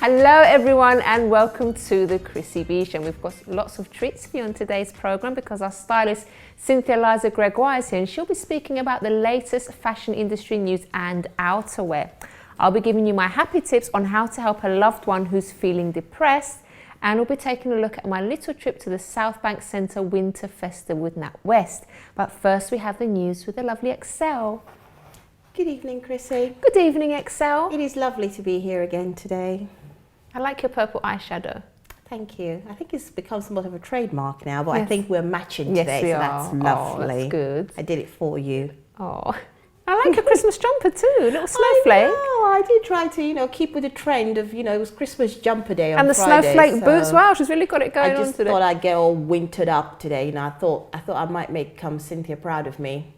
Hello everyone and welcome to the Chrissy B Show. We've got lots of treats for you on today's programme because our stylist Cynthia Liza Gregoire is here and she'll be speaking about the latest fashion industry news and outerwear. I'll be giving you my happy tips on how to help a loved one who's feeling depressed, and we'll be taking a look at my little trip to the Southbank Centre Winter Festival with NatWest. But first we have the news with the lovely Excel. Good evening, Chrissy. Good evening, Excel. It is lovely to be here again today. I like your purple eyeshadow. Thank you. I think it's become somewhat of a trademark now, but Yes. I think we're matching Yes, today, we so are. that's Oh, lovely. that's good. I did it for you. Oh, I like your Christmas jumper too, little snowflake. I did try to, keep with the trend of, it was Christmas jumper day on And the Friday, snowflake so boots. Wow, she's really got it going I on just today. thought I'd get all wintered up today. I thought I might make Cynthia proud of me.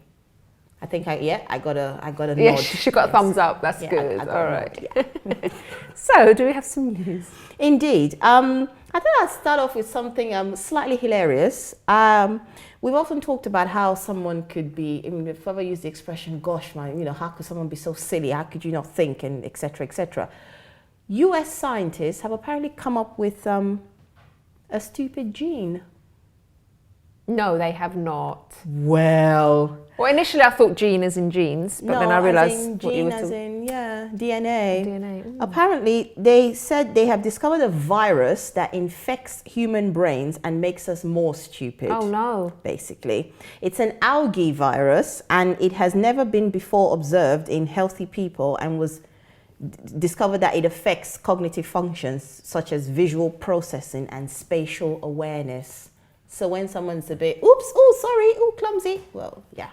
I think I got a Yeah, nod. she got a thumbs up. That's Yeah, good. I got All a right. nod, yeah. So, do we have some news? Indeed. I thought I'd start off with something slightly hilarious. We've often talked about how someone could be, if I ever use the expression, gosh, how could someone be so silly? How could you not think? And et cetera, et cetera. US scientists have apparently come up with a stupid gene. No, they have not. Well, Initially I thought gene as in genes, but then I realised what you were talking. DNA. DNA. Apparently, they said they have discovered a virus that infects human brains and makes us more stupid. Oh no. Basically, it's an algae virus, and it has never been before observed in healthy people, and was discovered that it affects cognitive functions such as visual processing and spatial awareness. So when someone's a bit, oops, oh, sorry, oh, clumsy, well, yeah.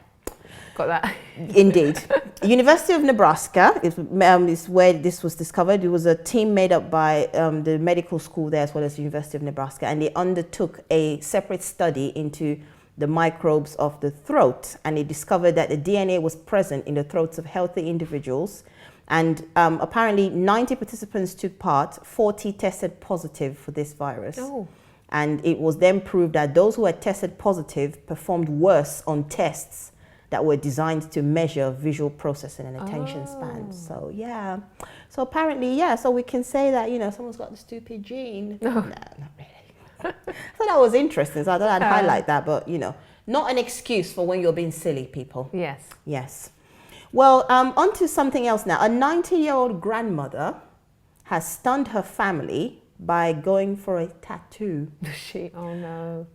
Got that. Indeed. University of Nebraska is where this was discovered. It was a team made up by the medical school there as well as the University of Nebraska, and they undertook a separate study into the microbes of the throat, and they discovered that the DNA was present in the throats of healthy individuals, and apparently 90 participants took part, 40 tested positive for this virus. Oh. And it was then proved that those who had tested positive performed worse on tests that were designed to measure visual processing and attention spans. So yeah, so apparently, so we can say that, someone's got the stupid gene. No, not really. So that was interesting, so I thought I'd highlight that, but not an excuse for when you're being silly, people. Yes. Yes. Well, on to something else now. A 90-year-old grandmother has stunned her family by going for a tattoo. Oh no.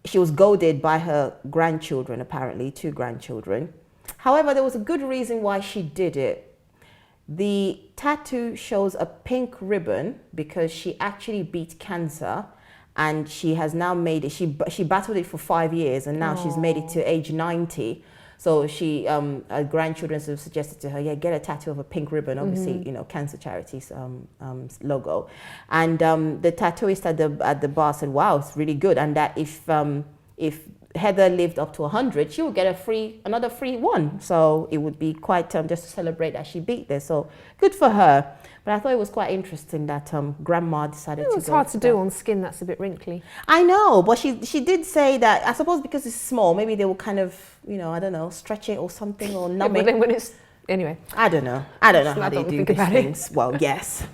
She was goaded by her grandchildren, apparently, 2 grandchildren. However, there was a good reason why she did it. The tattoo shows a pink ribbon because she actually beat cancer, and she has now made it, she battled it for 5 years, and now she's made it to age 90. So her grandchildren sort of suggested to her, get a tattoo of a pink ribbon, obviously, cancer charities logo. And the tattooist at the bar said, wow, it's really good. And that if Heather lived up to 100, she would get another free one. So it would be quite just to celebrate that she beat this. So good for her. But I thought it was quite interesting that grandma decided to go. It's hard to do on skin that's a bit wrinkly. I know, but she did say that, I suppose because it's small, maybe they will kind of, I don't know, stretch it or something, or numb But it. then when it's, anyway. I don't know how they do these things. Well, yes.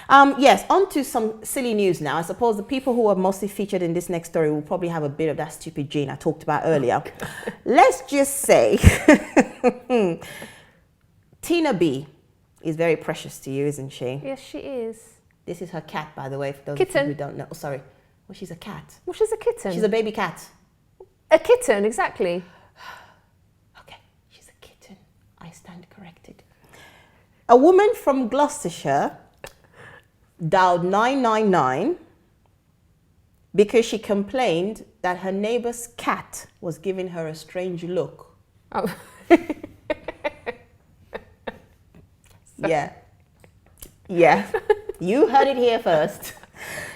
Yes, on to some silly news now. I suppose the people who are mostly featured in this next story will probably have a bit of that stupid gene I talked about earlier. Let's just say Tina B is very precious to you, isn't she? Yes, she is. This is her cat, by the way, for those Kitten. of you who don't know. Oh, sorry. Well, she's a cat. Well, she's a kitten. She's a baby cat. A kitten, exactly. Okay, she's a kitten. I stand corrected. A woman from Gloucestershire dialed 999 because she complained that her neighbour's cat was giving her a strange look. Oh. Yeah. You heard it here first.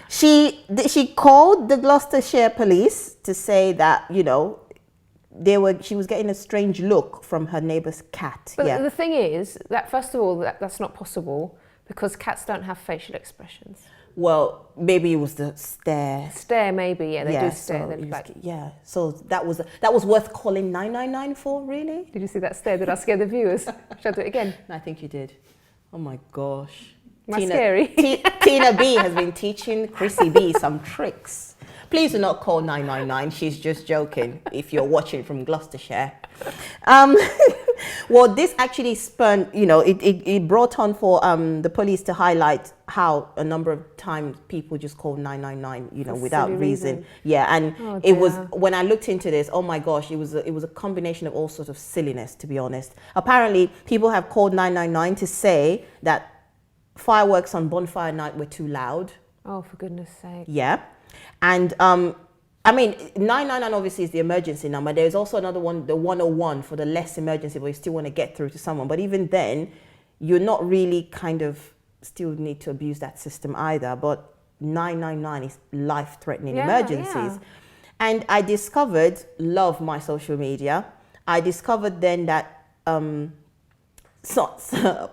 She called the Gloucestershire police to say that, she was getting a strange look from her neighbour's cat. But the thing is that, first of all, that's not possible because cats don't have facial expressions. Well, maybe it was the stare. Stare, maybe, yeah, they do stare. So so that was worth calling 999 for, really? Did you see that stare? Did I scare the viewers? Shall I do it again? I think you did. Oh my gosh. Scary? Tina B has been teaching Chrissy B some tricks. Please do not call 999. She's just joking if you're watching from Gloucestershire. Well, this actually spurned, it brought on for the police to highlight how a number of times people just call 999, without reason. Yeah, and it was, when I looked into this, oh my gosh, it was a combination of all sorts of silliness, to be honest. Apparently, people have called 999 to say that fireworks on bonfire night were too loud. Oh, for goodness sake. Yeah. And 999 obviously is the emergency number. There's also another one, the 101 for the less emergency, but you still want to get through to someone. But even then, you're not really still need to abuse that system either. But 999 is life-threatening emergencies. Yeah. And I discovered, love my social media, I discovered then that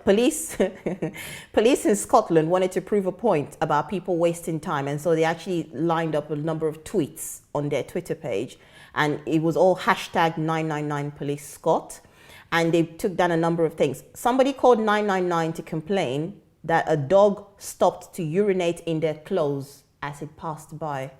police in Scotland wanted to prove a point about people wasting time, and so they actually lined up a number of tweets on their Twitter page, and it was all hashtag 999 police Scot, and they took down a number of things. Somebody called 999 to complain that a dog stopped to urinate in their clothes as it passed by.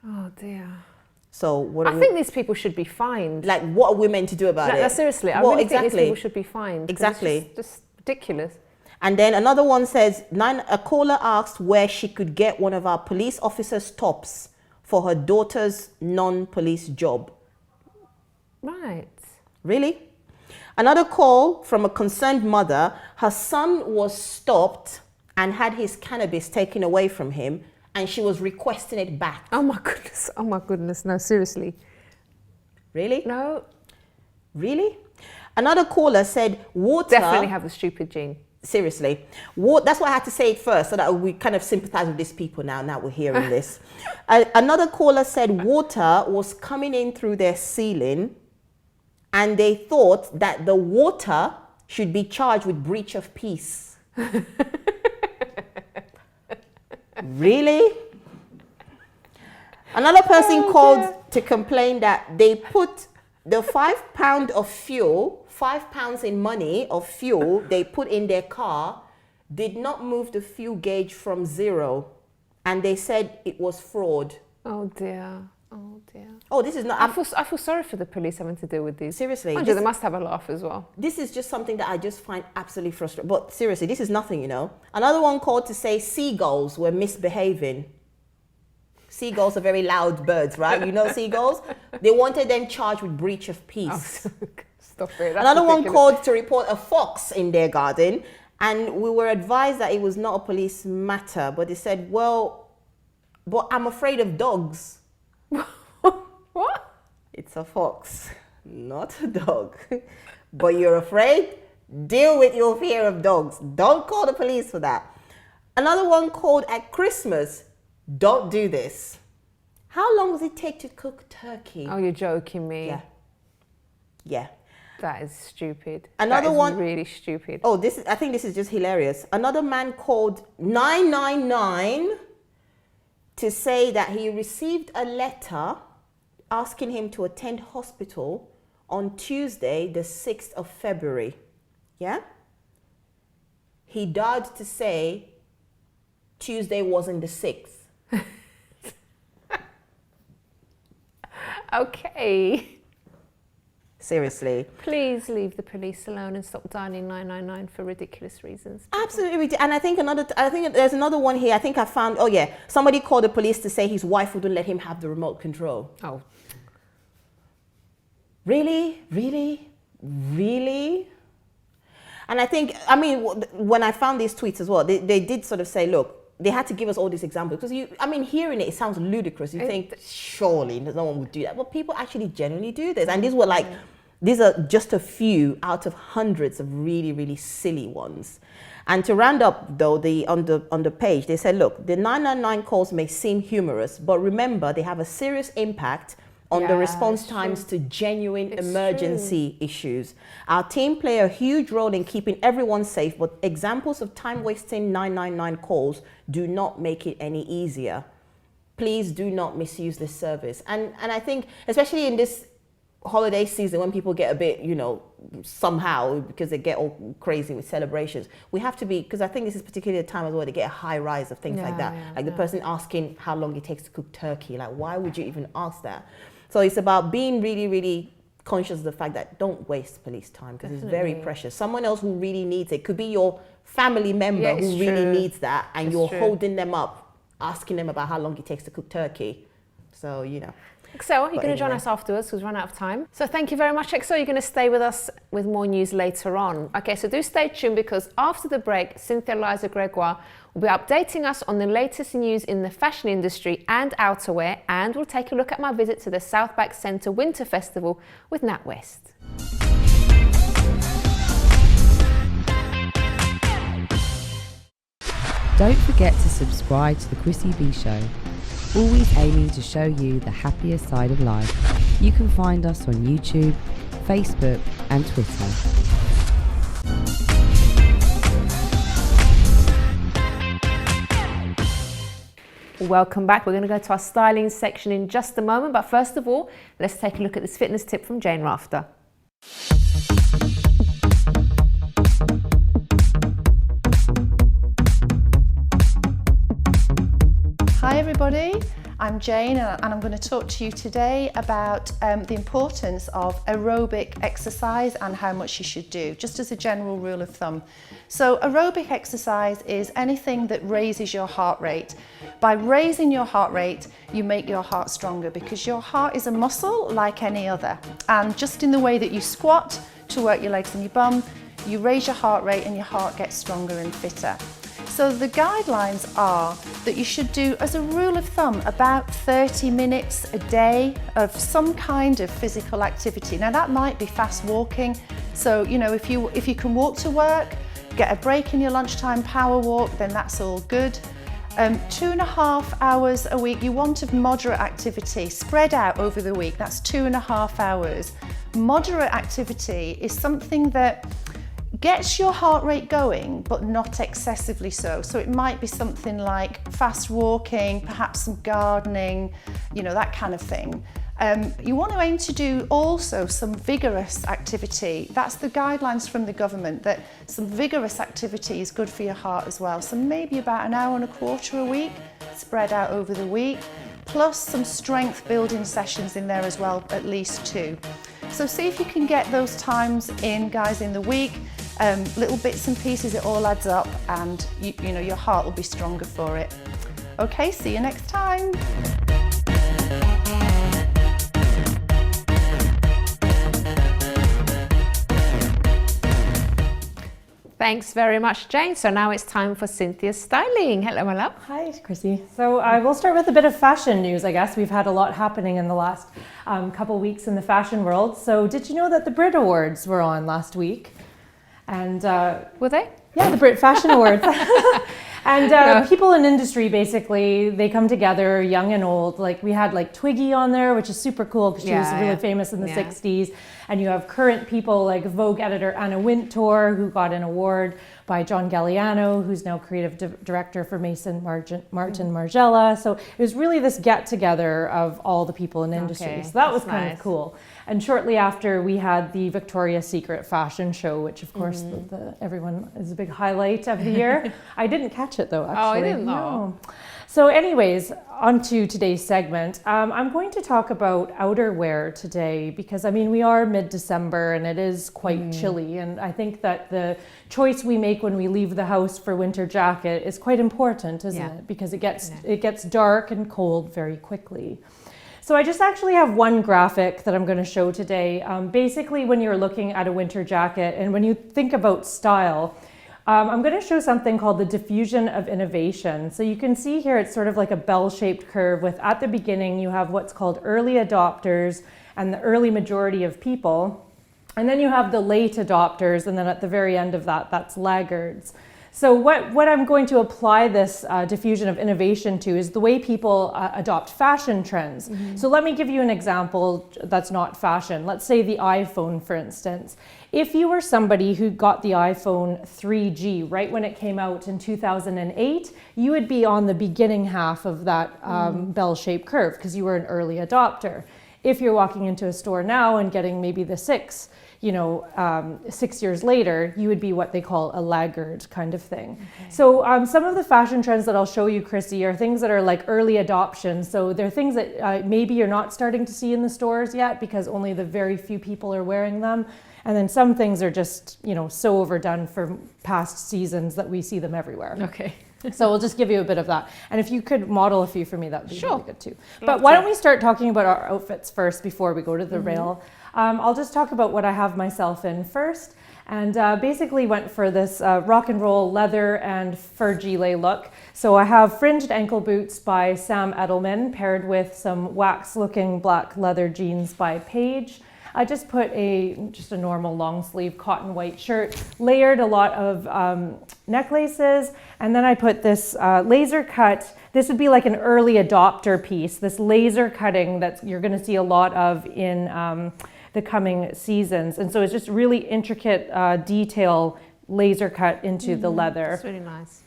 Oh dear. So I think these people should be fined. Like, what are we meant to do about it? Seriously, I really think these people should be fined. Exactly. It's just ridiculous. And then another one says, a caller asked where she could get one of our police officers' tops for her daughter's non-police job. Right. Really? Another call from a concerned mother. Her son was stopped and had his cannabis taken away from him, and she was requesting it back. Oh my goodness. Oh my goodness. No, seriously. Really? No. Really? Another caller said water... Definitely have the stupid gene. Seriously. That's why I had to say it first, so that we kind of sympathize with these people now we're hearing this. Another caller said water was coming in through their ceiling, and they thought that the water should be charged with breach of peace. Really? Another person called to complain that they put the £5 of fuel, £5 in money of fuel they put in their car, did not move the fuel gauge from 0. And they said it was fraud. Oh dear. Oh dear. Oh, this is not... I feel sorry for the police having to deal with these. Seriously. They must have a laugh as well. This is just something that I just find absolutely frustrating. But seriously, this is nothing, Another one called to say seagulls were misbehaving. Seagulls are very loud birds, right? You know seagulls? They wanted them charged with breach of peace. Oh, stop it. That's Another ridiculous. one called to report a fox in their garden. And we were advised that it was not a police matter. But they said, well, but I'm afraid of dogs. What? It's a fox, not a dog. But you're afraid? Deal with your fear of dogs. Don't call the police for that. Another one called at Christmas. Don't do this. How long does it take to cook turkey? Oh, you're joking me. Yeah. Yeah. That is stupid. Another one really stupid. Oh, I think this is just hilarious. Another man called 999 to say that he received a letter asking him to attend hospital on Tuesday, the 6th of February. Yeah? He died to say Tuesday wasn't the 6th. Okay. Seriously. Please leave the police alone and stop dialing 999 for ridiculous reasons. People. Absolutely. And I think there's another one here. I think I found, somebody called the police to say his wife wouldn't let him have the remote control. Oh. Really? Really? Really? And I think, when I found these tweets as well, they did sort of say, look, they had to give us all these examples because hearing it sounds ludicrous. You think surely no one would do that, but people actually genuinely do this. And these are just a few out of hundreds of really, really silly ones. And to round up though, on the page, they said, look, the 999 calls may seem humorous, but remember they have a serious impact on the response times to genuine emergency issues. Our team play a huge role in keeping everyone safe, but examples of time-wasting 999 calls do not make it any easier. Please do not misuse this service. And I think, especially in this holiday season when people get a bit, you know, somehow because they get all crazy with celebrations, we have to be, because I think this is particularly a time as well to get a high rise of things like that. Like the person asking how long it takes to cook turkey, like why would you even ask that? So it's about being really, really conscious of the fact that don't waste police time, because it's very precious. Someone else who really needs it, could be your family member who really needs that, and you're holding them up, asking them about how long it takes to cook turkey. So, you know. Excel, you're going to join us afterwards because we've run out of time. So thank you very much, Excel. You're going to stay with us with more news later on. Okay, so do stay tuned, because after the break, Cynthia Liza Gregoire will be updating us on the latest news in the fashion industry and outerwear, and we'll take a look at my visit to the Southbank Centre Winter Festival with Nat West. Don't forget to subscribe to the Chrissy B Show. Always aiming to show you the happier side of life. You can find us on YouTube, Facebook and Twitter. Welcome back. We're going to go to our styling section in just a moment, but first of all, let's take a look at this fitness tip from Jane Rafter. Hi everybody, I'm Jane and I'm going to talk to you today about the importance of aerobic exercise and how much you should do, just as a general rule of thumb. So aerobic exercise is anything that raises your heart rate. By raising your heart rate, you make your heart stronger, because your heart is a muscle like any other. And just in the way that you squat to work your legs and your bum, you raise your heart rate and your heart gets stronger and fitter. So the guidelines are that you should do, as a rule of thumb, about 30 minutes a day of some kind of physical activity. Now that might be fast walking. So, you know, if you can walk to work, get a break in your lunchtime power walk, then that's all good. 2.5 hours a week, you want of moderate activity spread out over the week. That's 2.5 hours. Moderate activity is something that gets your heart rate going, but not excessively so. So it might be something like fast walking, perhaps some gardening, you know, that kind of thing. You want to aim to do also some vigorous activity. That's the guidelines from the government, that some vigorous activity is good for your heart as well. So maybe about 1.25 hours a week, spread out over the week, plus some strength building sessions in there as well, at least 2. So see if you can get those times in, guys, in the week. Little bits and pieces, it all adds up, and you know, your heart will be stronger for it. Okay, see you next time. Thanks very much, Jane. So now it's time for Cynthia's styling. Hello, my love. Hi, Chrissy. So I will start with a bit of fashion news, I guess. We've had a lot happening in the last couple weeks in the fashion world. So did you know that the Brit Awards were on last week? And were they? Yeah, the Brit Fashion Awards. And people in industry, basically, they come together, young and old. Like we had like Twiggy on there, which is super cool because she was really famous in the 60s. And you have current people like Vogue editor Anna Wintour, who got an award by John Galliano, who's now creative director for Mason Martin Margiela. So it was really this get together of all the people in industry. So that was kind of cool. And shortly after, we had the Victoria's Secret fashion show, which of course everyone is a big highlight of the year. I didn't catch it though, actually. Oh, I didn't know. No. So anyways, on to today's segment. I'm going to talk about outerwear today because, I mean, we are mid-December and it is quite chilly. And I think that the choice we make when we leave the house for winter jacket is quite important, isn't it? Because it gets dark and cold very quickly. So I just actually have one graphic that I'm going to show today. Basically, when you're looking at a winter jacket and when you think about style, I'm going to show something called the diffusion of innovation. So you can see here it's sort of like a bell-shaped curve with, at the beginning, you have what's called early adopters and the early majority of people. And then you have the late adopters, and then at the very end of that, that's laggards. So what I'm going to apply this diffusion of innovation to is the way people adopt fashion trends. So let me give you an example that's not fashion. Let's say the iPhone, for instance. If you were somebody who got the iPhone 3G right when it came out in 2008, you would be on the beginning half of that bell-shaped curve because you were an early adopter. if you're walking into a store now and getting maybe the 6, 6 years later, you would be what they call a laggard kind of thing. Okay. So some of the fashion trends that I'll show you, Chrissy, are things that are like early adoption. So they're things that maybe you're not starting to see in the stores yet because only the very few people are wearing them. And then some things are just, so overdone for past seasons that we see them everywhere. Okay. So we'll just give you a bit of that. And if you could model a few for me, that would be really good too. But why don't we start talking about our outfits first before we go to the rail. I'll just talk about what I have myself in first. And basically went for this rock and roll leather and fur gilet look. So I have fringed ankle boots by Sam Edelman paired with some wax looking black leather jeans by Paige. I just put just a normal long sleeve cotton white shirt, layered a lot of necklaces, and then I put this laser cut. This would be like an early adopter piece, this laser cutting that you're going to see a lot of in the coming seasons. And so it's just really intricate detail laser cut into the leather. It's really nice.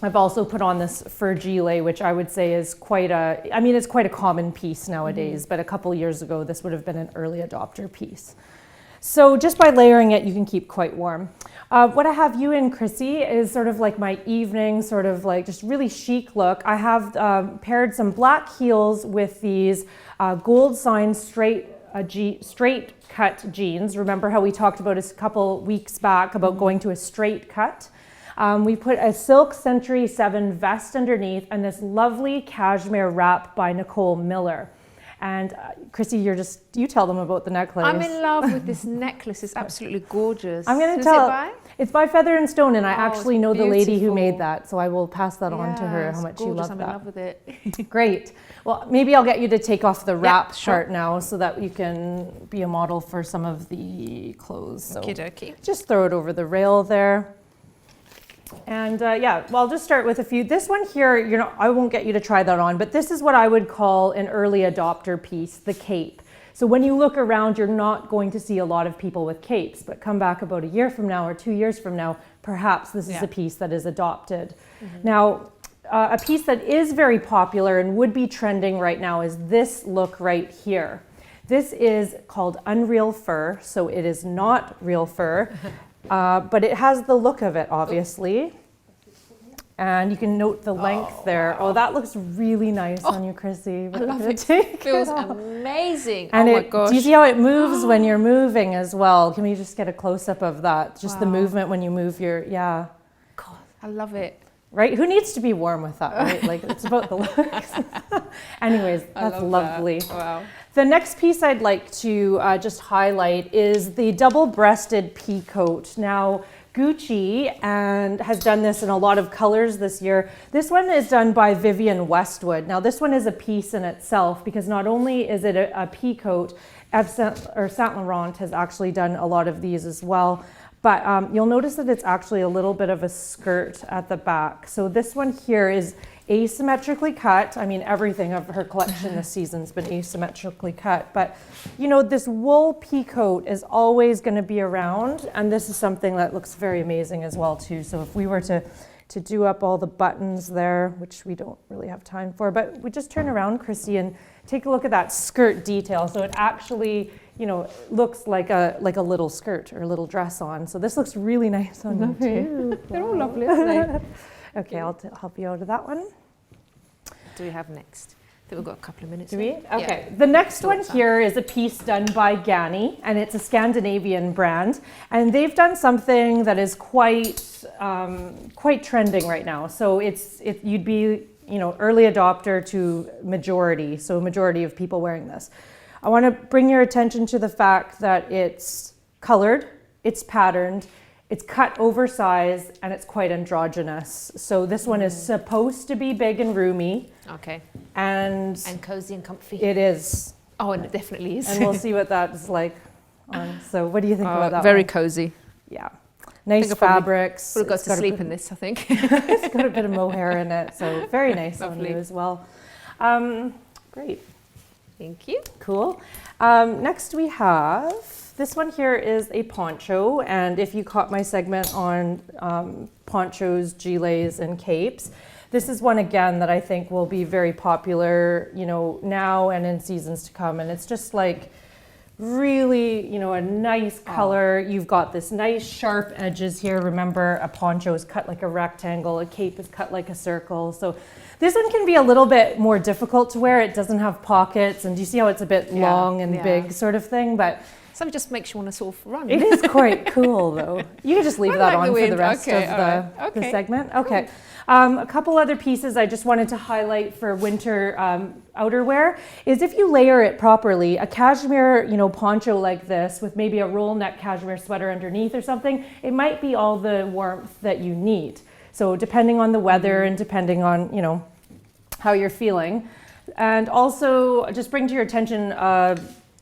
I've also put on this fur gilet, which I would say is it's quite a common piece nowadays, but a couple years ago, this would have been an early adopter piece. So just by layering it, you can keep quite warm. What I have you in, Chrissy, is sort of like my evening, sort of like just really chic look. I have paired some black heels with these gold sign straight cut jeans. Remember how we talked about a couple weeks back about going to a straight cut? We put a silk Century 7 vest underneath and this lovely cashmere wrap by Nicole Miller. And Chrissy, you tell them about the necklace. I'm in love with this necklace. It's absolutely gorgeous. I'm going to tell. It's by Feather and Stone, and I actually know the lady who made that, so I will pass that on to her, how much you love that. I'm in love with it. Great. Well, maybe I'll get you to take off the wrap part now so that you can be a model for some of the clothes. So Okie dokie. just throw it over the rail there. And I'll just start with a few. This one here, I won't get you to try that on, but this is what I would call an early adopter piece, the cape. So when you look around, you're not going to see a lot of people with capes, but come back about a year from now or 2 years from now, perhaps this is a piece that is adopted. Now, a piece that is very popular and would be trending right now is this look right here. This is called Unreal Fur, so it is not real fur. But it has the look of it, obviously. And you can note the length there. Wow. Oh, that looks really nice on you, Chrissy. I love it. It feels amazing. And my gosh. Do you see how it moves when you're moving as well? Can we just get a close-up of that? Just the movement when you move God, I love it. Right? Who needs to be warm with that, right? Like, it's about the looks. Anyways, that's lovely. That. Wow. The next piece I'd like to just highlight is the double-breasted pea coat. Now, Gucci has done this in a lot of colors this year. This one is done by Vivienne Westwood. Now, this one is a piece in itself because not only is it a pea coat, Saint Laurent has actually done a lot of these as well. But you'll notice that it's actually a little bit of a skirt at the back. So this one here is asymmetrically cut. I mean, everything of her collection this season's been asymmetrically cut. But, this wool pea coat is always going to be around. And this is something that looks very amazing as well, too. So if we were to do up all the buttons there, which we don't really have time for, but we just turn around, Chrissy, and take a look at that skirt detail. So it actually looks like a little skirt or a little dress on. So this looks really nice on you too. They're all lovely, aren't they? Okay, I'll help you out of that one. What do we have next? I think we've got a couple of minutes. Do we? Okay. Yeah. The next one here is a piece done by Ganni, and it's a Scandinavian brand. And they've done something that is quite trending right now. So you'd be, early adopter to majority. So a majority of people wearing this. I want to bring your attention to the fact that it's colored, it's patterned, it's cut oversized, and it's quite androgynous. So this one is supposed to be big and roomy. Okay. And cozy and comfy. It is. Oh, and it definitely is. And we'll see what that's like on. So what do you think about that very one? cozy. Yeah. Nice fabrics. We'll go to sleep in this, I think. It's got a bit of mohair in it, so very nice on you as well. Great. Thank you. Cool. Next we have This one here is a poncho, and if you caught my segment on ponchos, gilets, and capes, this is one again that I think will be very popular, you know, now and in seasons to come. And it's just like really, you know, a nice color. You've got this nice sharp edges here. Remember, a poncho is cut like a rectangle, a cape is cut like a circle. So this one can be a little bit more difficult to wear. It doesn't have pockets, and do you see how it's a bit long and big sort of thing? But so it just makes you want to sort of run. it is quite cool though. You can just leave that on for the rest of the Okay. segment. Okay. A couple other pieces I just wanted to highlight for winter outerwear is if you layer it properly, a cashmere, you know, poncho like this with maybe a roll neck cashmere sweater underneath or something, it might be all the warmth that you need. So depending on the weather and depending on, you know, how you're feeling. And also just bring to your attention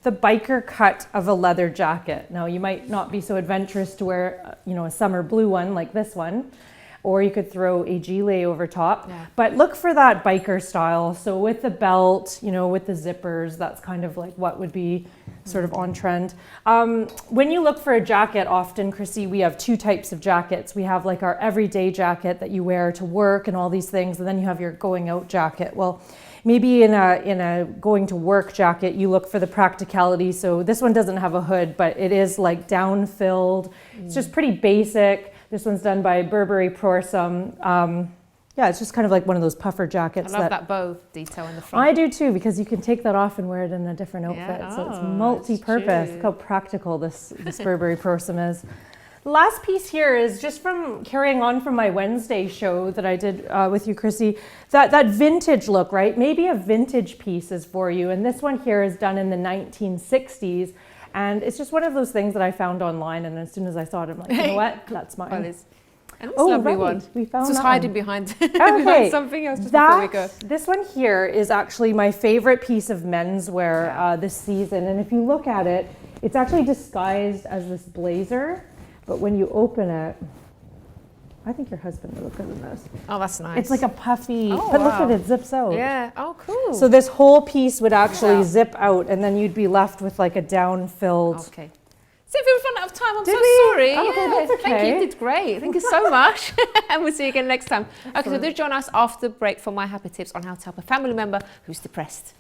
the biker cut of a leather jacket. Now you might not be so adventurous to wear, you know, a summer blue one like this one, or you could throw a gilet over top, but look for that biker style. So with the belt, you know, with the zippers, that's kind of like what would be sort of on trend. When you look for a jacket, often, Chrissy, we have two types of jackets. We have like our everyday jacket that you wear to work and all these things, and then you have your going out jacket. Well, maybe in a going to work jacket, you look for the practicality. So this one doesn't have a hood, but it is like down filled. It's just pretty basic. This one's done by Burberry Prorsum. Yeah, it's just kind of like one of those puffer jackets. I love that bow detail in the front. I do too, because you can take that off and wear it in a different outfit. So it's multi-purpose. Look how practical this Burberry Prorsum is. The last piece here is just from carrying on from my Wednesday show that I did with you, Chrissy, that vintage look, right? Maybe a vintage piece is for you. And this one here is done in the 1960s. And it's just one of those things that I found online. And as soon as I saw it, I'm like, you know what? That's mine. And it's a lovely one. We found just that hiding one. behind, Okay. behind something else just before we go. This one here is actually my favorite piece of menswear this season. And if you look at it, it's actually disguised as this blazer. But when you open it, I think your husband would look good in this. Oh, that's nice. It's like a puffy, but look at it, zips out. Yeah. Oh, cool. So this whole piece would actually zip out, and then you'd be left with like a down-filled. Okay. Cynthia, we've run out of time. I'm so sorry. Oh, okay, that's okay. Thank you. You did great. Thank you so much. And we'll see you again next time. Okay, so do join us after the break for my happy tips on how to help a family member who's depressed.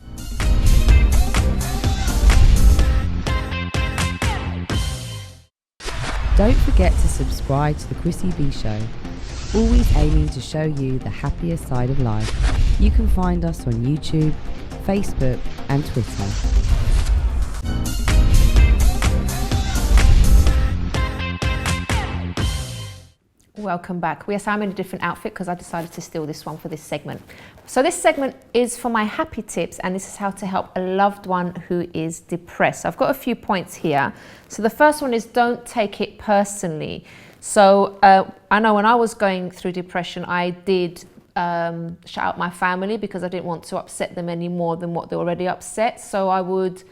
Don't forget to subscribe to the Chrissy B Show, always aiming to show you the happier side of life. You can find us on YouTube, Facebook and Twitter. Welcome back. Yes, I'm in a different outfit because I decided to steal this one for this segment. So this segment is for my happy tips, and this is how to help a loved one who is depressed. I've got a few points here. So the first one is don't take it personally. So I know when I was going through depression, I did shout out my family because I didn't want to upset them any more than what they already upset. So I would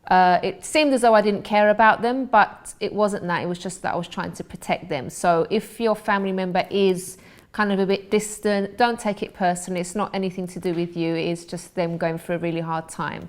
it seemed as though I didn't care about them, but it wasn't that. It was just that I was trying to protect them. So if your family member is kind of a bit distant, don't take it personally. It's not anything to do with you. It is just them going through a really hard time.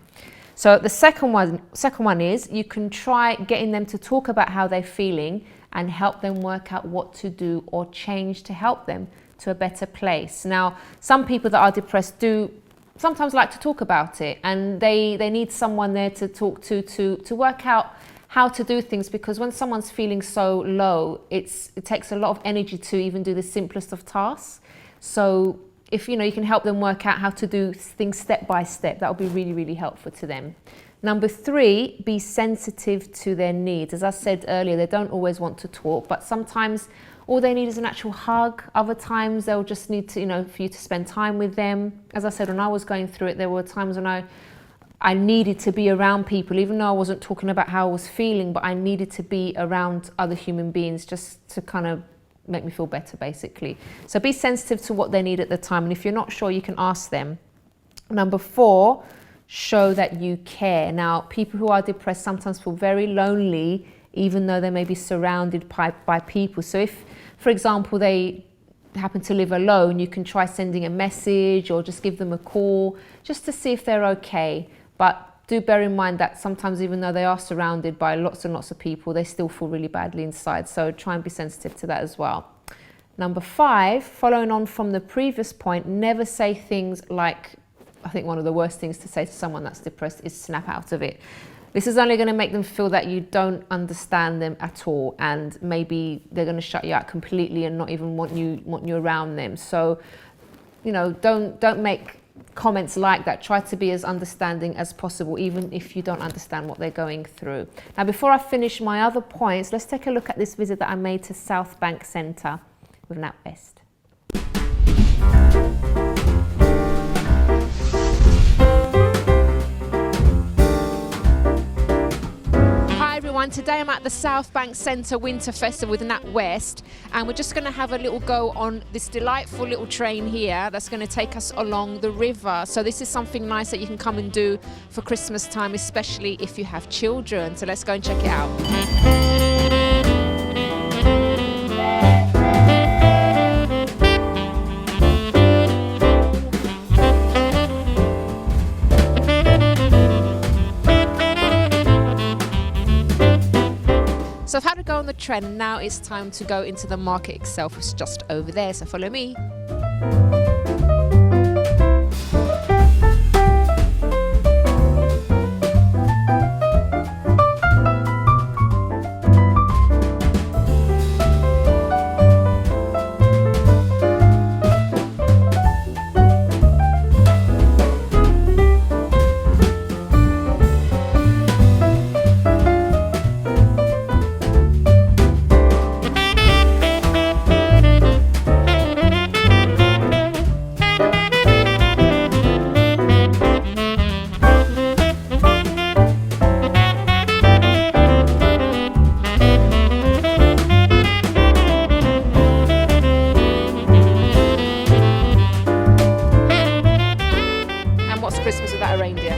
So the second one is you can try getting them to talk about how they're feeling and help them work out what to do or change to help them to a better place. Now, some people that are depressed do sometimes like to talk about it, and they need someone there to talk to work out how to do things, because when someone's feeling so low, it takes a lot of energy to even do the simplest of tasks. So if you can help them work out how to do things step by step, that will be really, really helpful to them. Number 3, be sensitive to their needs. As I said earlier, they don't always want to talk, but sometimes all they need is an actual hug. Other times they'll just need to, for you to spend time with them. As I said, when I was going through it, there were times when I needed to be around people, even though I wasn't talking about how I was feeling, but I needed to be around other human beings just to kind of make me feel better, basically. So be sensitive to what they need at the time. And if you're not sure, you can ask them. Number 4, show that you care. Now, people who are depressed sometimes feel very lonely, even though they may be surrounded by people. So if, for example, they happen to live alone, you can try sending a message or just give them a call just to see if they're okay. But do bear in mind that sometimes, even though they are surrounded by lots and lots of people, they still feel really badly inside. So try and be sensitive to that as well. Number 5, following on from the previous point, never say things like, I think one of the worst things to say to someone that's depressed is snap out of it. This is only going to make them feel that you don't understand them at all, and maybe they're going to shut you out completely and not even want you around them. So, you know, don't make comments like that. Try to be as understanding as possible, even if you don't understand what they're going through. Now, before I finish my other points, let's take a look at this visit that I made to Southbank Centre with NatWest. Today I'm at the Southbank Centre Winter Festival with NatWest, and we're just going to have a little go on this delightful little train here that's going to take us along the river. So this is something nice that you can come and do for Christmas time, especially if you have children. So let's go and check it out. So I've had a go on the train, now it's time to go into the market itself. It's just over there, so follow me. Christmas without a reindeer.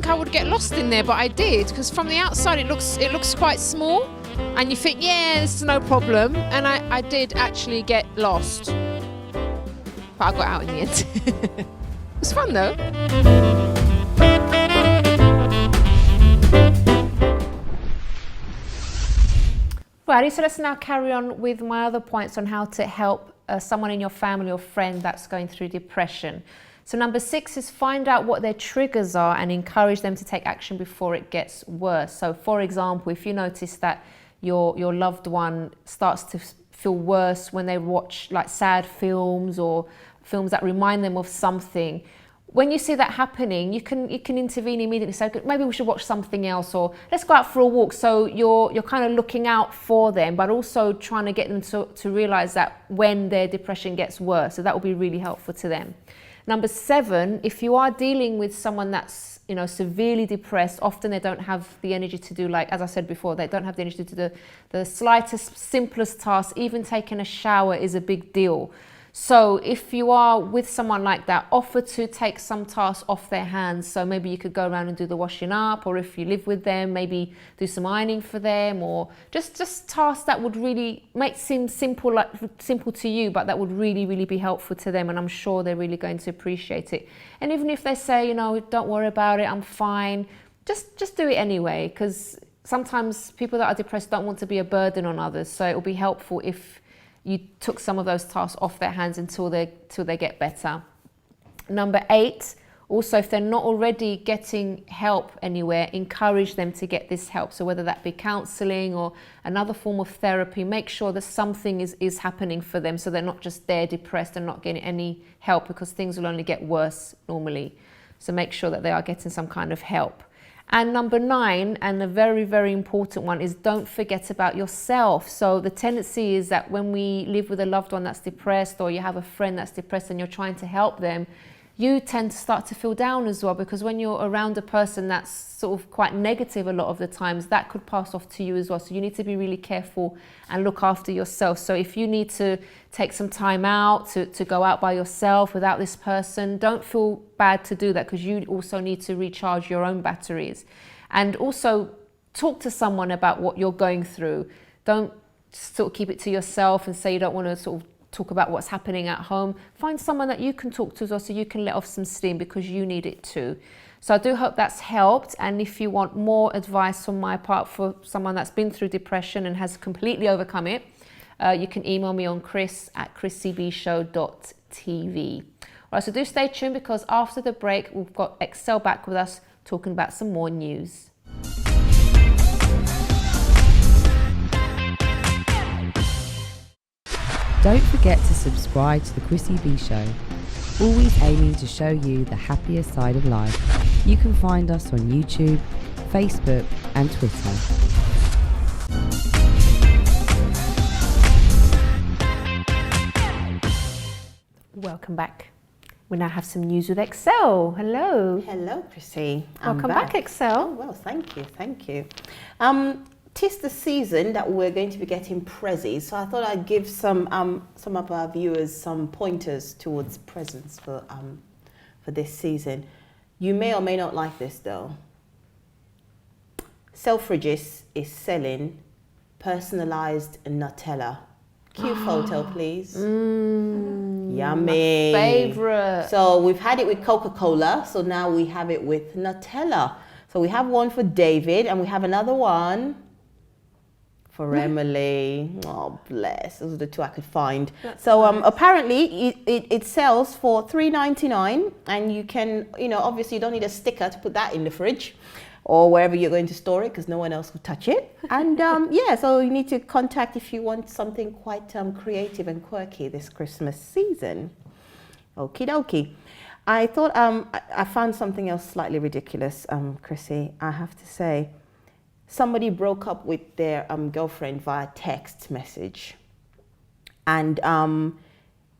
I would get lost in there, but I did, because from the outside it looks quite small, and you think, yeah, this is no problem, and I did actually get lost, but I got out in the end. It was fun though. Right, so let's now carry on with my other points on how to help someone in your family or friend that's going through depression. So number 6 is find out what their triggers are and encourage them to take action before it gets worse. So for example, if you notice that your loved one starts to feel worse when they watch like sad films or films that remind them of something, when you see that happening, you can intervene immediately. Say, maybe we should watch something else, or let's go out for a walk. So you're kind of looking out for them, but also trying to get them to realize that when their depression gets worse. So that will be really helpful to them. Number 7, if you are dealing with someone that's, you know, severely depressed, often they don't have the energy to do, like, as I said before, they don't have the energy to do the slightest, simplest task. Even taking a shower is a big deal. So if you are with someone like that, offer to take some tasks off their hands. So maybe you could go around and do the washing up, or if you live with them, maybe do some ironing for them, or just tasks that would really seem simple, like simple to you, but that would really be helpful to them. And I'm sure they're really going to appreciate it. And even if they say, don't worry about it, I'm fine, just do it anyway, because sometimes people that are depressed don't want to be a burden on others. So it will be helpful if you took some of those tasks off their hands until they get better. Number 8, also, if they're not already getting help anywhere, encourage them to get this help. So whether that be counselling or another form of therapy, make sure that something is happening for them, so they're not just there depressed and not getting any help, because things will only get worse normally. So make sure that they are getting some kind of help. And number 9, and a very important one, is don't forget about yourself. So the tendency is that when we live with a loved one that's depressed, or you have a friend that's depressed and you're trying to help them, you tend to start to feel down as well, because when you're around a person that's sort of quite negative a lot of the times, that could pass off to you as well. So you need to be really careful and look after yourself. So if you need to take some time out to go out by yourself without this person, don't feel bad to do that, because you also need to recharge your own batteries. And also talk to someone about what you're going through. Don't sort of keep it to yourself and say you don't want to sort of talk about what's happening at home. Find someone that you can talk to as well, so you can let off some steam, because you need it too. So I do hope that's helped. And if you want more advice from my part for someone that's been through depression and has completely overcome it, you can email me on chris@chrissybshow.tv. All right, so do stay tuned, because after the break, we've got Excel back with us talking about some more news. Don't forget to subscribe to the Chrissy B Show, always aiming to show you the happier side of life. You can find us on YouTube, Facebook and Twitter. Welcome back. We now have some news with Excel. Hello. Hello, Chrissy. Welcome back, Excel. Oh, well, thank you. Tis the season that we're going to be getting prezzies, so I thought I'd give some of our viewers some pointers towards presents for this season. You may or may not like this though. Selfridges is selling personalized Nutella. Cue photo, please. Yummy. My favorite. So we've had it with Coca-Cola, so now we have it with Nutella. So we have one for David, and we have another one for Emily. Oh, bless. Those are the two I could find. So apparently it sells for $3.99, and you can, obviously you don't need a sticker to put that in the fridge or wherever you're going to store it, because no one else will touch it. And yeah, so you need to contact if you want something quite creative and quirky this Christmas season. Okie dokie. I thought I found something else slightly ridiculous, Chrissy, I have to say. Somebody broke up with their girlfriend via text message, and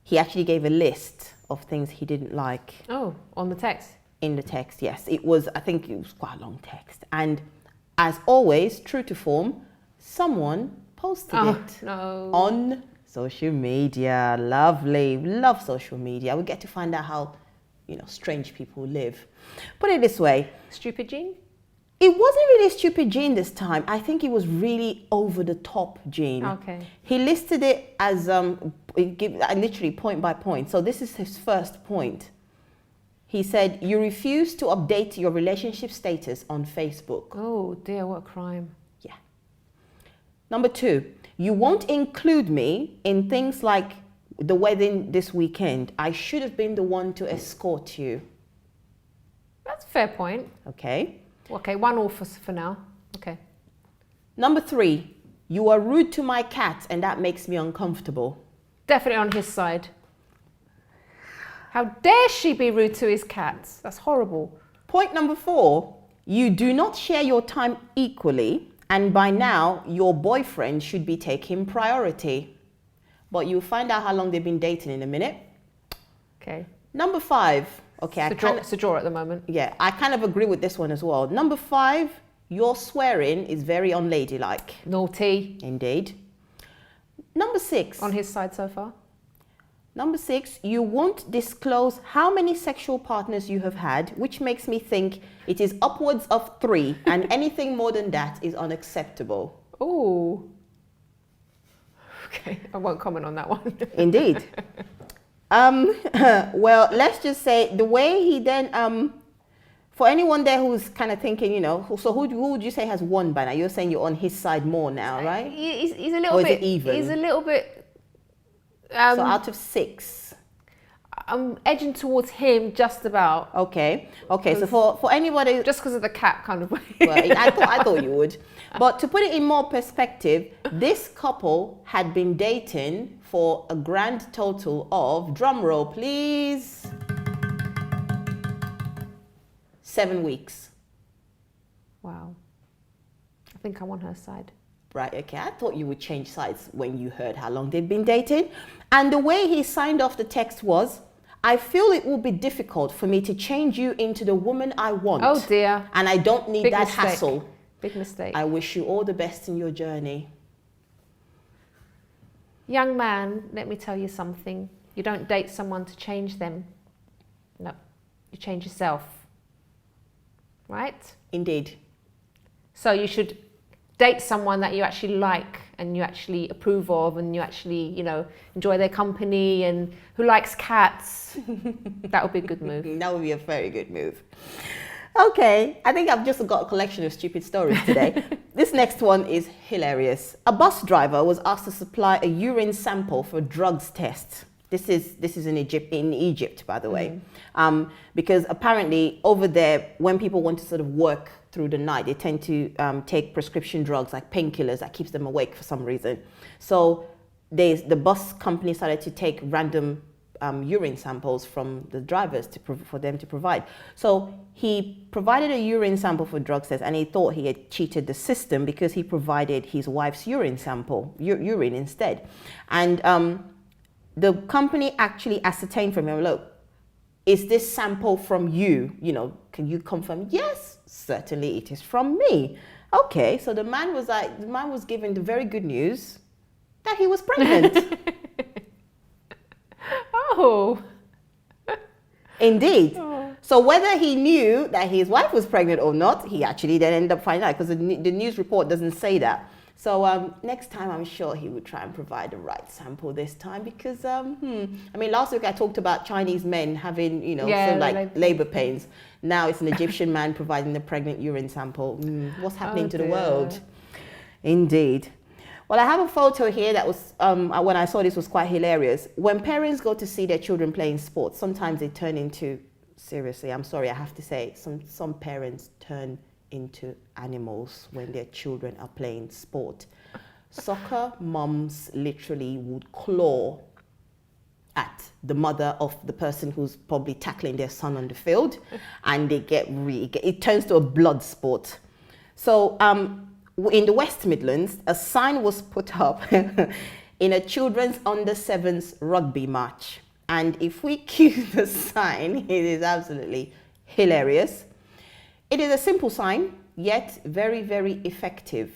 he actually gave a list of things he didn't like. Oh, on the text? In the text, yes. I think it was quite a long text. And as always, true to form, someone posted it on social media. Lovely. Love social media. We get to find out how strange people live. Put it this way. Stupid Jean? It wasn't really stupid Jean this time. I think it was really over the top Jean. Okay. He listed it as literally point by point. So this is his first point. He said, you refuse to update your relationship status on Facebook. Oh dear, what a crime. Yeah. Number 2, you won't include me in things like the wedding this weekend. I should have been the one to escort you. That's a fair point. Okay. Okay, 1-1 for now. Okay. Number 3, you are rude to my cat and that makes me uncomfortable. Definitely on his side. How dare she be rude to his cats? That's horrible. Point number 4, you do not share your time equally, and by now your boyfriend should be taking priority. But you'll find out how long they've been dating in a minute. Okay. Number 5. Okay, it's a draw at the moment. Yeah, I kind of agree with this one as well. Number 5, your swearing is very unladylike. Naughty. Indeed. Number 6. On his side so far? Number 6, you won't disclose how many sexual partners you have had, which makes me think it is upwards of 3, and anything more than that is unacceptable. Oh. Okay, I won't comment on that one. Indeed. Well, let's just say the way he then, for anyone there who's kind of thinking, you know, so who would you say has won by now? You're saying you're on his side more now, right? He's a little Or bit. is it even? He's a little bit. So out of 6. I'm edging towards him just about. Okay. So for anybody, Just because of the cat kind of way. well, I thought you would. But to put it in more perspective, this couple had been dating for a grand total of, drum roll please, 7 weeks. Wow. I think I'm on her side. Right, okay. I thought you would change sides when you heard how long they'd been dating. And the way he signed off the text was, I feel it will be difficult for me to change you into the woman I want. Oh dear. And I don't need Big that mistake. hassle. Big mistake. I wish you all the best in your journey. Young man, let me tell you something. You don't date someone to change them. No, you change yourself. Right? Indeed. So you should date someone that you actually like and you actually approve of and you actually, you know, enjoy their company and who likes cats. That would be a good move. That would be a very good move. Okay, I think I've just got a collection of stupid stories today. This next one is hilarious. A bus driver was asked to supply a urine sample for drugs test. This is in Egypt, by the way, because apparently over there, when people want to sort of work through the night, they tend to take prescription drugs like painkillers that keeps them awake for some reason. So the bus company started to take random urine samples from the drivers for them to provide. So he provided a urine sample for drug test, and he thought he had cheated the system because he provided his wife's urine sample, urine instead. And the company actually ascertained from him, look, is this sample from you? You know, can you confirm? Yes, certainly it is from me. Okay, so the man was given the very good news that he was pregnant. Oh. Indeed. Oh. So whether he knew that his wife was pregnant or not, he actually then ended up finding out because the news report doesn't say that. So next time, I'm sure he would try and provide the right sample this time because, I mean, last week I talked about Chinese men having, you know, labor pains. Now it's an Egyptian man providing the pregnant urine sample. What's happening to the world? Indeed. Well, I have a photo here that was, when I saw this, was quite hilarious. When parents go to see their children playing sports, sometimes they turn into, seriously, I'm sorry, I have to say, some parents turn into animals when their children are playing sport. Soccer moms literally would claw at the mother of the person who's probably tackling their son on the field, and they it turns to a blood sport. So in the West Midlands, a sign was put up in a children's under-7s rugby match. And if we cue the sign, it is absolutely hilarious. It is a simple sign, yet very, very effective.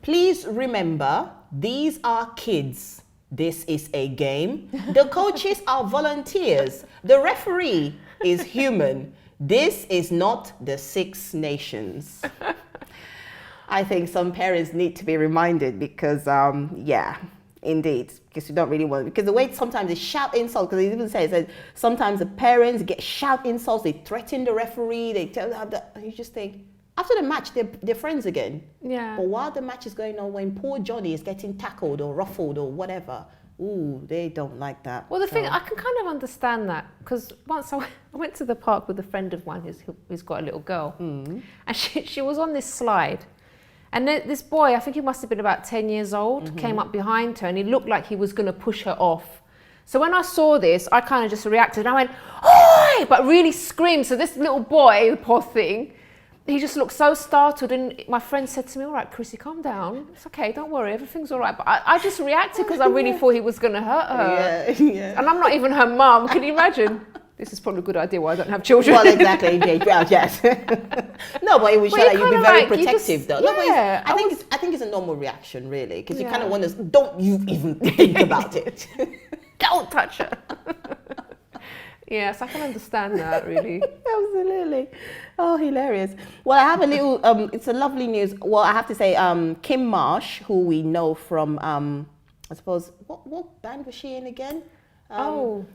Please remember, these are kids. This is a game. The coaches are volunteers. The referee is human. This is not the Six Nations. I think some parents need to be reminded because, yeah, indeed, because you don't really want, because the way sometimes they shout insults, because it even says sometimes the parents get shout insults, they threaten the referee, they tell them that, you just think, after the match, they're friends again. Yeah. But while the match is going on, when poor Johnny is getting tackled or ruffled or whatever, ooh, they don't like that. Well, the thing, I can kind of understand that, because once I went to the park with a friend of mine who's got a little girl, and she was on this slide. And then this boy, I think he must have been about 10 years old, came up behind her and he looked like he was going to push her off. So when I saw this, I kind of just reacted and I went, "Oi!" but really screamed. So this little boy, the poor thing, he just looked so startled. And my friend said to me, "All right, Chrissy, calm down. It's okay, don't worry, everything's all right." But I just reacted because I really thought he was going to hurt her. Yeah. And I'm not even her mum. Can you imagine? This is probably a good idea why I don't have children. Well, exactly. Well, yes. No, but it would show that you'd be very protective, though. Yeah, no, but I think it's a normal reaction, really, because you kind of want to, don't you even think about it. don't touch her. Yes, I can understand that, really. Absolutely. Oh, hilarious. Well, I have a little, it's a lovely news. Well, I have to say, Kim Marsh, who we know from, I suppose, what band was she in again? S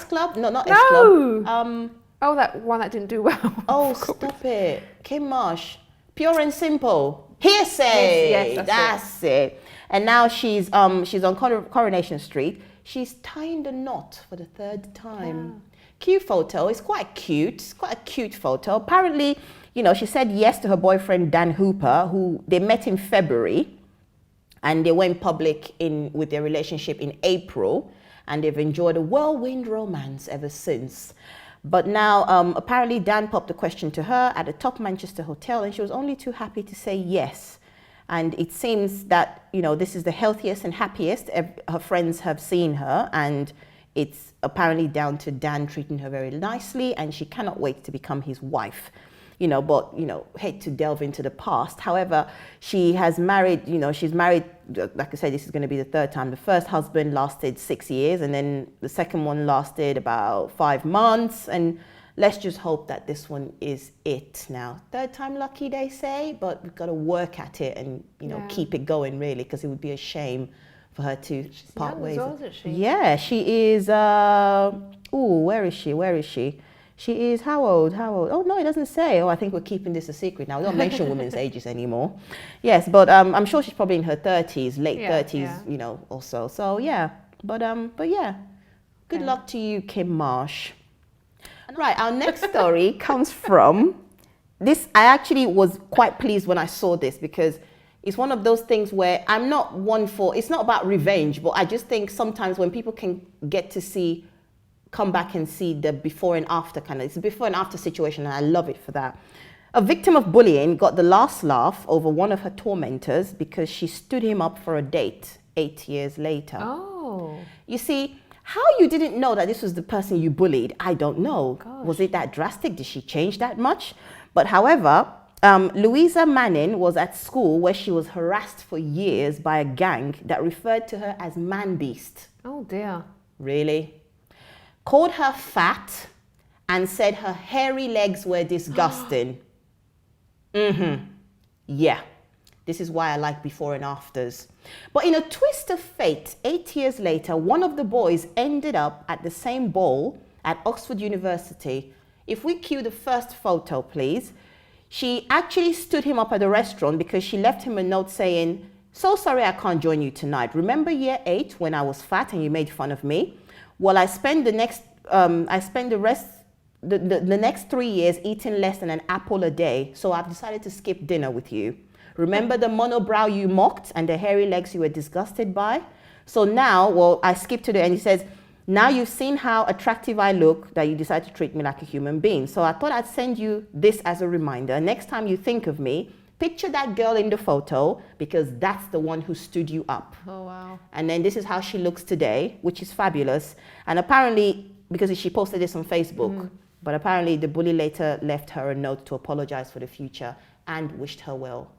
Club? No, not S Club. Oh, that one that didn't do well. Oh, stop it. Kim Marsh. Pure and Simple. Hearsay. Yes, that's it. And now she's on Coronation Street. She's tying the knot for the third time. Cute photo. It's quite cute. It's quite a cute photo. Apparently, you know, she said yes to her boyfriend Dan Hooper, who they met in February, and they went public with their relationship in April, and they've enjoyed a whirlwind romance ever since. But now, apparently, Dan popped the question to her at a top Manchester hotel, and she was only too happy to say yes. And it seems that, you know, this is the healthiest and happiest her friends have seen her. And it's apparently down to Dan treating her very nicely. And she cannot wait to become his wife. You know, but, you know, hate to delve into the past. However, she has married, you know, she's married, like I said, this is going to be the third time. The first husband lasted 6 years. And then the second one lasted about 5 months. And let's just hope that this one is it now. Third time lucky, they say, but we've got to work at it and, you know, keep it going, really, because it would be a shame for her to part ways. Isn't she? Yeah, she is, where is she? She is how old? Oh, no, it doesn't say. Oh, I think we're keeping this a secret now. We don't mention women's ages anymore. Yes, but I'm sure she's probably in her 30s, late 30s, you know, also. So, yeah. But yeah. Good luck to you, Kim Marsh. Right, our next story comes from this. I actually was quite pleased when I saw this because it's one of those things where I'm not one for, it's not about revenge, but I just think sometimes when people can get to come back and see the before and after it's a before and after situation, and I love it for that. A victim of bullying got the last laugh over one of her tormentors because she stood him up for a date 8 years later. Oh. You see, how you didn't know that this was the person you bullied, I don't know. Gosh. Was it that drastic? Did she change that much? But however, Louisa Manning was at school where she was harassed for years by a gang that referred to her as man beast. Oh dear. Really? Called her fat and said her hairy legs were disgusting. Yeah. This is why I like before and afters. But in a twist of fate, 8 years later, one of the boys ended up at the same ball at Oxford University. If we cue the first photo, please. She actually stood him up at the restaurant because she left him a note saying, "So sorry I can't join you tonight. Remember year 8 when I was fat and you made fun of me? Well, I spend the next 3 years eating less than an apple a day, so I've decided to skip dinner with you. Remember the monobrow you mocked and the hairy legs you were disgusted by? So now, well, I skipped to the end. He says, now you've seen how attractive I look that you decide to treat me like a human being. So I thought I'd send you this as a reminder. Next time you think of me, picture that girl in the photo because that's the one who stood you up." Oh, wow. And then this is how she looks today, which is fabulous. And apparently, because she posted this on Facebook, but apparently the bully later left her a note to apologize for the future and wished her well.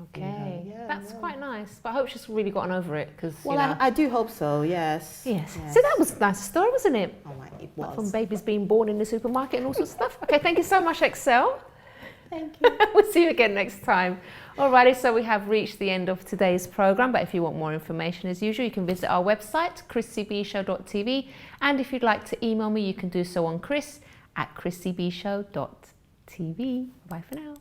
Okay, Yeah, that's quite nice. But I hope she's really gotten over it because, Well, you know. I do hope so, yes. Yes. So that was a nice story, wasn't it? Oh my, it From was. babies being born in the supermarket and all sorts of stuff. Okay, thank you so much, Excel. Thank you. We'll see you again next time. Alrighty, so we have reached the end of today's program, but if you want more information as usual, you can visit our website, chrissybshow.tv, and if you'd like to email me, you can do so on chris@chrissybshow.tv. Bye for now.